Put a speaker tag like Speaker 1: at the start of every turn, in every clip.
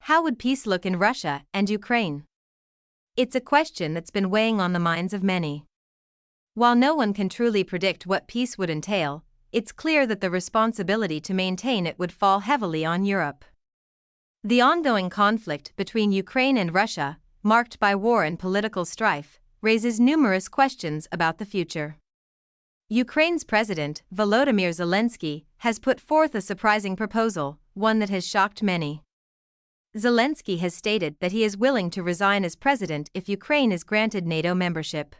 Speaker 1: How would peace look in Russia and Ukraine? It's a question that's been weighing on the minds of many. While no one can truly predict what peace would entail, it's clear that the responsibility to maintain it would fall heavily on Europe. The ongoing conflict between Ukraine and Russia, marked by war and political strife, raises numerous questions about the future. Ukraine's President, Volodymyr Zelensky, has put forth a surprising proposal, one that has shocked many. Zelensky has stated that he is willing to resign as president if Ukraine is granted NATO membership.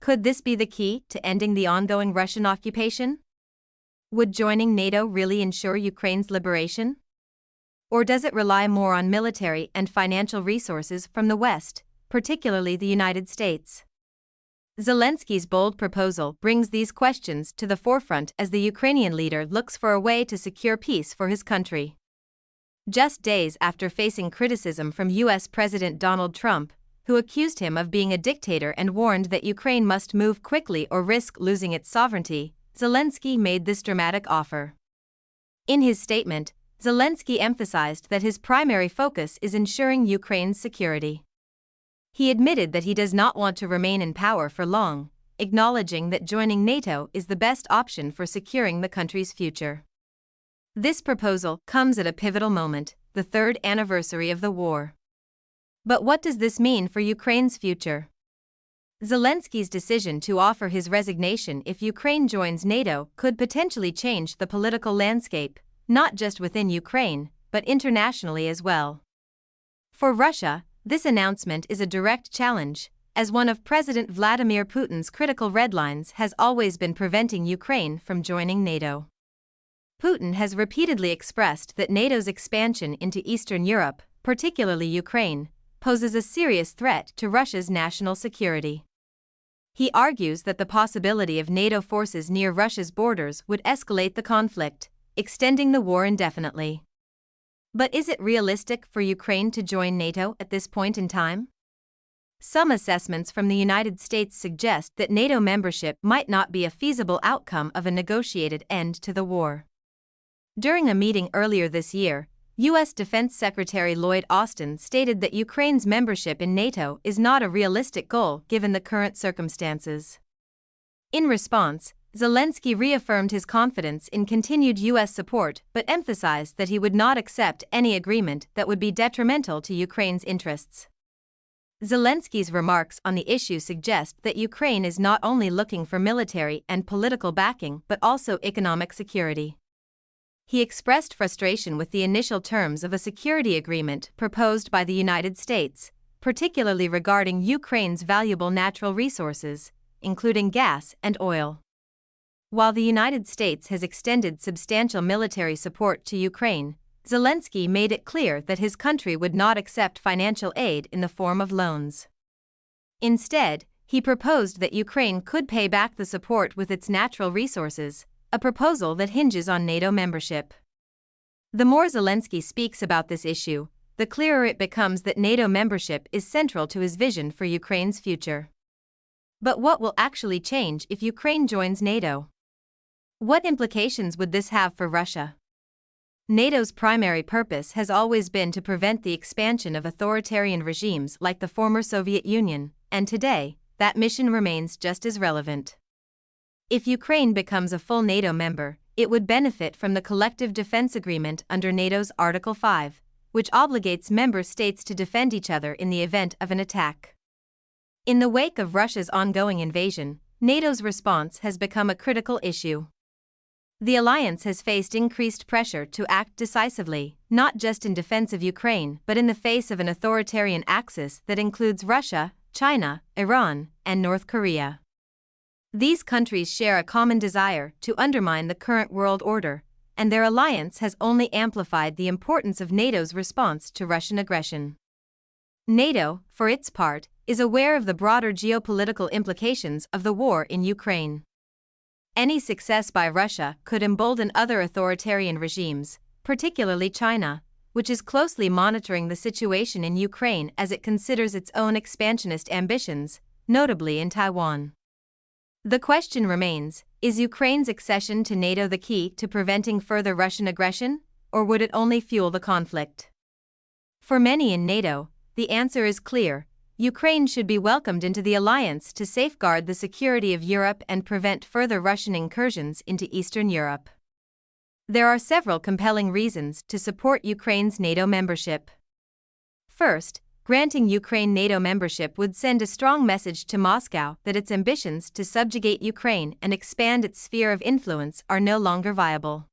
Speaker 1: Could this be the key to ending the ongoing Russian occupation? Would joining NATO really ensure Ukraine's liberation? Or does it rely more on military and financial resources from the West, particularly the United States? Zelensky's bold proposal brings these questions to the forefront as the Ukrainian leader looks for a way to secure peace for his country. Just days after facing criticism from U.S. President Donald Trump, who accused him of being a dictator and warned that Ukraine must move quickly or risk losing its sovereignty, Zelensky made this dramatic offer. In his statement, Zelensky emphasized that his primary focus is ensuring Ukraine's security. He admitted that he does not want to remain in power for long, acknowledging that joining NATO is the best option for securing the country's future. This proposal comes at a pivotal moment, the third anniversary of the war. But what does this mean for Ukraine's future? Zelensky's decision to offer his resignation if Ukraine joins NATO could potentially change the political landscape, not just within Ukraine, but internationally as well. For Russia, this announcement is a direct challenge, as one of President Vladimir Putin's critical red lines has always been preventing Ukraine from joining NATO. Putin has repeatedly expressed that NATO's expansion into Eastern Europe, particularly Ukraine, poses a serious threat to Russia's national security. He argues that the possibility of NATO forces near Russia's borders would escalate the conflict, extending the war indefinitely. But is it realistic for Ukraine to join NATO at this point in time? Some assessments from the United States suggest that NATO membership might not be a feasible outcome of a negotiated end to the war. During a meeting earlier this year, U.S. Defense Secretary Lloyd Austin stated that Ukraine's membership in NATO is not a realistic goal given the current circumstances. In response, Zelensky reaffirmed his confidence in continued U.S. support but emphasized that he would not accept any agreement that would be detrimental to Ukraine's interests. Zelensky's remarks on the issue suggest that Ukraine is not only looking for military and political backing but also economic security. He expressed frustration with the initial terms of a security agreement proposed by the United States, particularly regarding Ukraine's valuable natural resources, including gas and oil. While the United States has extended substantial military support to Ukraine, Zelensky made it clear that his country would not accept financial aid in the form of loans. Instead, he proposed that Ukraine could pay back the support with its natural resources, a proposal that hinges on NATO membership. The more Zelensky speaks about this issue, the clearer it becomes that NATO membership is central to his vision for Ukraine's future. But what will actually change if Ukraine joins NATO? What implications would this have for Russia? NATO's primary purpose has always been to prevent the expansion of authoritarian regimes like the former Soviet Union, and today, that mission remains just as relevant. If Ukraine becomes a full NATO member, it would benefit from the collective defense agreement under NATO's Article 5, which obligates member states to defend each other in the event of an attack. In the wake of Russia's ongoing invasion, NATO's response has become a critical issue. The alliance has faced increased pressure to act decisively, not just in defense of Ukraine but in the face of an authoritarian axis that includes Russia, China, Iran, and North Korea. These countries share a common desire to undermine the current world order, and their alliance has only amplified the importance of NATO's response to Russian aggression. NATO, for its part, is aware of the broader geopolitical implications of the war in Ukraine. Any success by Russia could embolden other authoritarian regimes, particularly China, which is closely monitoring the situation in Ukraine as it considers its own expansionist ambitions, notably in Taiwan. The question remains, is Ukraine's accession to NATO the key to preventing further Russian aggression, or would it only fuel the conflict? For many in NATO, the answer is clear: Ukraine should be welcomed into the alliance to safeguard the security of Europe and prevent further Russian incursions into Eastern Europe. There are several compelling reasons to support Ukraine's NATO membership. First, granting Ukraine NATO membership would send a strong message to Moscow that its ambitions to subjugate Ukraine and expand its sphere of influence are no longer viable.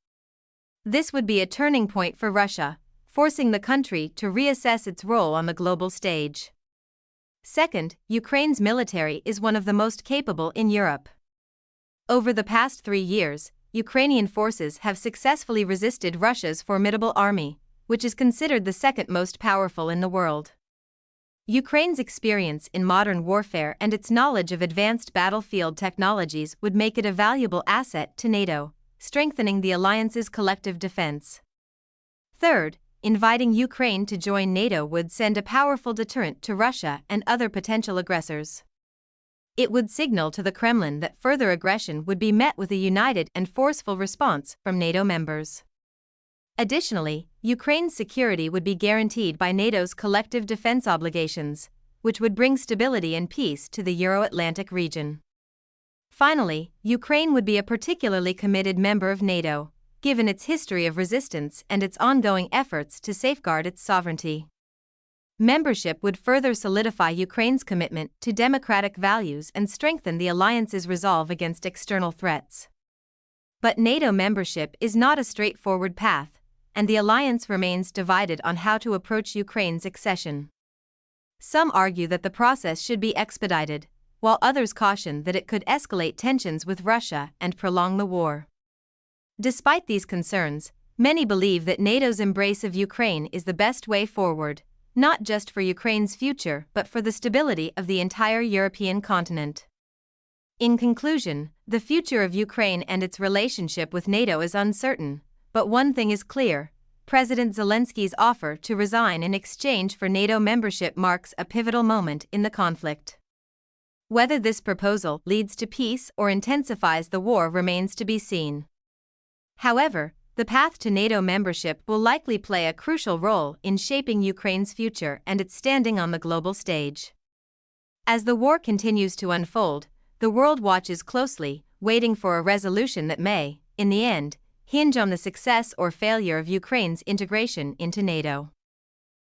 Speaker 1: This would be a turning point for Russia, forcing the country to reassess its role on the global stage. Second, Ukraine's military is one of the most capable in Europe. Over the past 3 years, Ukrainian forces have successfully resisted Russia's formidable army, which is considered the second most powerful in the world. Ukraine's experience in modern warfare and its knowledge of advanced battlefield technologies would make it a valuable asset to NATO, strengthening the alliance's collective defense. Third, inviting Ukraine to join NATO would send a powerful deterrent to Russia and other potential aggressors. It would signal to the Kremlin that further aggression would be met with a united and forceful response from NATO members. Additionally, Ukraine's security would be guaranteed by NATO's collective defense obligations, which would bring stability and peace to the Euro-Atlantic region. Finally, Ukraine would be a particularly committed member of NATO, given its history of resistance and its ongoing efforts to safeguard its sovereignty. Membership would further solidify Ukraine's commitment to democratic values and strengthen the alliance's resolve against external threats. But NATO membership is not a straightforward path, and the alliance remains divided on how to approach Ukraine's accession. Some argue that the process should be expedited, while others caution that it could escalate tensions with Russia and prolong the war. Despite these concerns, many believe that NATO's embrace of Ukraine is the best way forward, not just for Ukraine's future but for the stability of the entire European continent. In conclusion, the future of Ukraine and its relationship with NATO is uncertain, but one thing is clear: President Zelensky's offer to resign in exchange for NATO membership marks a pivotal moment in the conflict. Whether this proposal leads to peace or intensifies the war remains to be seen. However, the path to NATO membership will likely play a crucial role in shaping Ukraine's future and its standing on the global stage. As the war continues to unfold, the world watches closely, waiting for a resolution that may, in the end, hinge on the success or failure of Ukraine's integration into NATO.